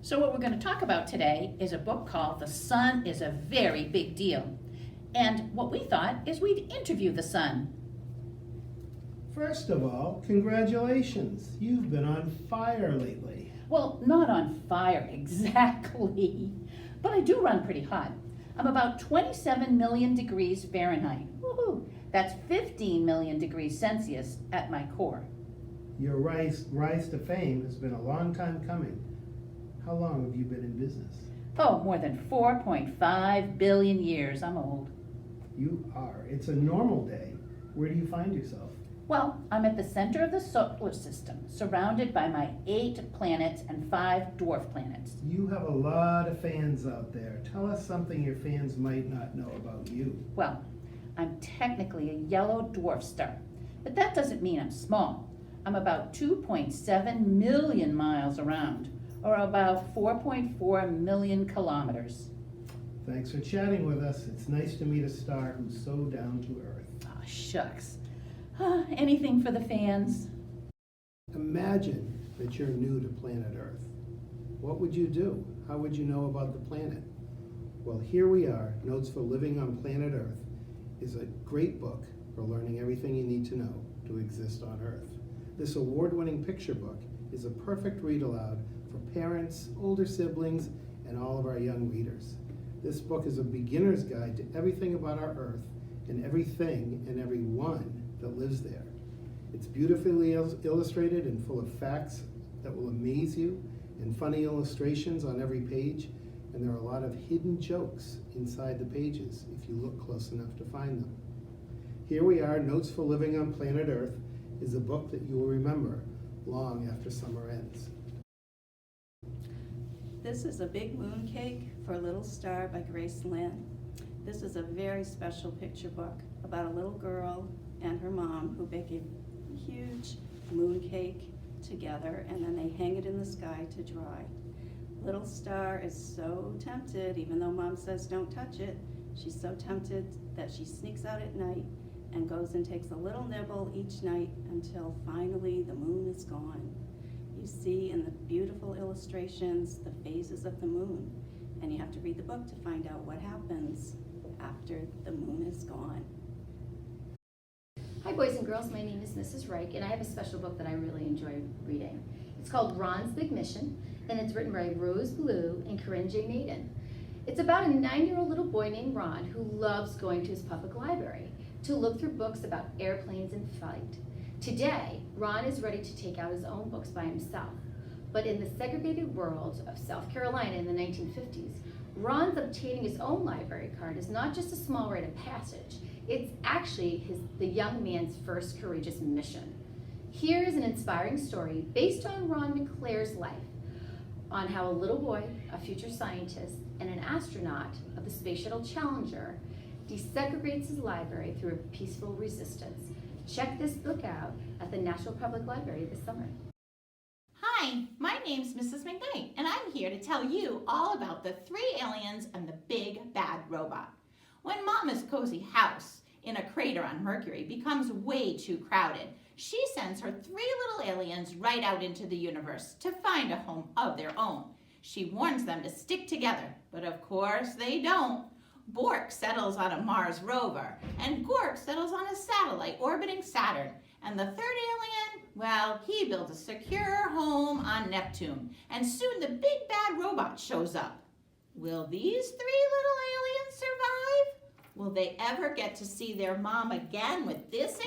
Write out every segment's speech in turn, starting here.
So what we're going to talk about today is a book called The Sun is a Very Big Deal. And what we thought is we'd interview the sun. First of all, congratulations. You've been on fire lately. Well, not on fire exactly, but I do run pretty hot. I'm about 27 million degrees Fahrenheit. Woohoo! That's 15 million degrees Celsius at my core. Your rise to fame has been a long time coming. How long have you been in business? Oh, more than 4.5 billion years. I'm old. You are. It's a normal day. Where do you find yourself? Well, I'm at the center of the solar system, surrounded by my 8 planets and 5 dwarf planets. You have a lot of fans out there. Tell us something your fans might not know about you. Well, I'm technically a yellow dwarf star, but that doesn't mean I'm small. I'm about 2.7 million miles around, or about 4.4 million kilometers. Thanks for chatting with us. It's nice to meet a star who's so down to earth. Oh, shucks. Anything for the fans? Imagine that you're new to planet Earth. What would you do? How would you know about the planet? Well, here we are. Notes for Living on Planet Earth is a great book for learning everything you need to know to exist on Earth. This award-winning picture book is a perfect read aloud for parents, older siblings, and all of our young readers. This book is a beginner's guide to everything about our Earth and everything and everyone that lives there. It's beautifully illustrated and full of facts that will amaze you, and funny illustrations on every page, and there are a lot of hidden jokes inside the pages if you look close enough to find them. Here we are. Notes for Living on Planet Earth is a book that you will remember long after summer ends. This is A Big Moon Cake for a Little Star by Grace Lynn. This is a very special picture book about a little girl and her mom who bake a huge moon cake together, and then they hang it in the sky to dry. Little Star is so tempted, even though Mom says don't touch it, she's so tempted that she sneaks out at night and goes and takes a little nibble each night until finally the moon is gone. You see in the beautiful illustrations the phases of the moon, and you have to read the book to find out what happens after the moon is gone. Hi boys and girls, my name is Mrs. Reich, and I have a special book that I really enjoy reading. It's called Ron's Big Mission, and it's written by Rose Blue and Corinne J. Naden. It's about a 9-year-old little boy named Ron who loves going to his public library to look through books about airplanes and flight. Today, Ron is ready to take out his own books by himself, but in the segregated world of South Carolina in the 1950s, Ron's obtaining his own library card is not just a small rite of passage, it's actually the young man's first courageous mission. Here is an inspiring story based on Ron McClare's life on how a little boy, a future scientist, and an astronaut of the Space Shuttle Challenger desegregates his library through a peaceful resistance. Check this book out at the National Public Library this summer. Hi, my name's Mrs. McKnight, and I'm here to tell you all about the 3 aliens and the big bad robot. When Mama's cozy house in a crater on Mercury becomes way too crowded, she sends her 3 little aliens right out into the universe to find a home of their own. She warns them to stick together, but of course they don't. Bork settles on a Mars rover, and Gork settles on a satellite orbiting Saturn. And the 3rd alien, well, he builds a secure home on Neptune, and soon the big bad robot shows up. Will these 3 little aliens survive? Will they ever get to see their mom again with this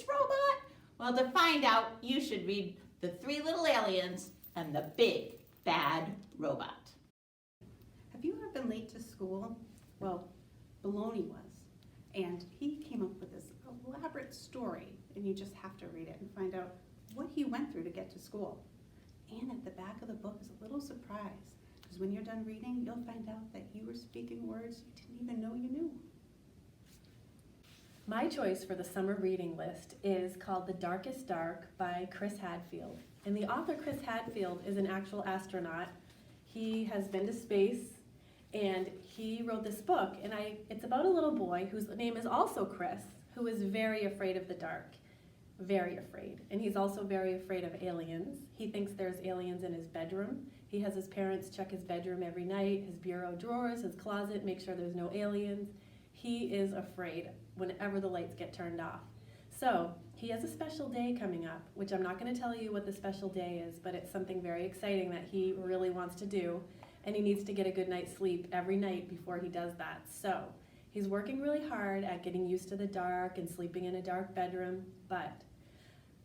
robot? Well, to find out, you should read The 3 Little Aliens and the Big Bad Robot. Have you ever been late to school? Well, Baloney was, and he came up with this elaborate story, and you just have to read it and find out what he went through to get to school. And at the back of the book is a little surprise, because when you're done reading, you'll find out that you were speaking words you didn't even know you knew. My choice for the summer reading list is called The Darkest Dark by Chris Hadfield. And the author, Chris Hadfield, is an actual astronaut. He has been to space, and he wrote this book. And it's about a little boy whose name is also Chris, who is very afraid of the dark. Very afraid. And he's also very afraid of aliens. He thinks there's aliens in his bedroom, He has his parents check his bedroom every night, his bureau drawers, his closet, make sure there's no aliens. He is afraid whenever the lights get turned off. So he has a special day coming up, which I'm not going to tell you what the special day is, but it's something very exciting that he really wants to do, and he needs to get a good night's sleep every night before he does that. So he's working really hard at getting used to the dark and sleeping in a dark bedroom, but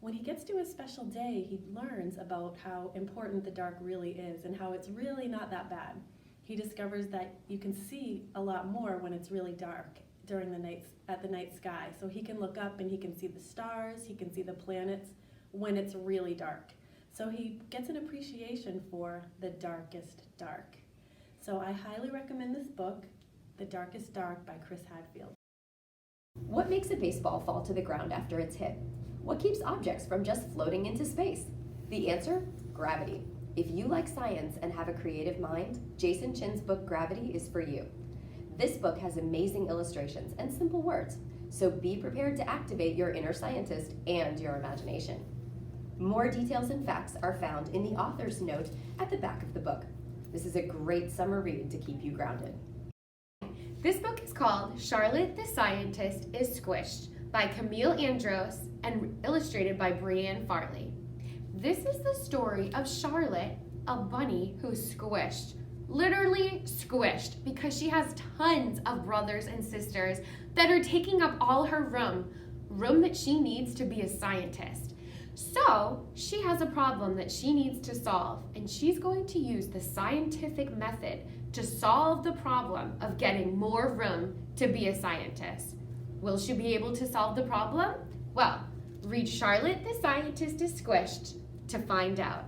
when he gets to his special day, he learns about how important the dark really is and how it's really not that bad. He discovers that you can see a lot more when it's really dark during the night, at the night sky. So he can look up and he can see the stars, he can see the planets when it's really dark. So he gets an appreciation for the darkest dark. So I highly recommend this book, The Darkest Dark by Chris Hadfield. What makes a baseball fall to the ground after it's hit? What keeps objects from just floating into space? The answer? Gravity. If you like science and have a creative mind, Jason Chin's book Gravity is for you. This book has amazing illustrations and simple words, so be prepared to activate your inner scientist and your imagination. More details and facts are found in the author's note at the back of the book. This is a great summer read to keep you grounded. This book is called Charlotte the Scientist is Squished by Camille Andros and illustrated by Brianne Farley. This is the story of Charlotte, a bunny who's squished, literally squished, because she has tons of brothers and sisters that are taking up all her room that she needs to be a scientist. So she has a problem that she needs to solve, and she's going to use the scientific method to solve the problem of getting more room to be a scientist. Will she be able to solve the problem? Well, read Charlotte the Scientist is Squished to find out.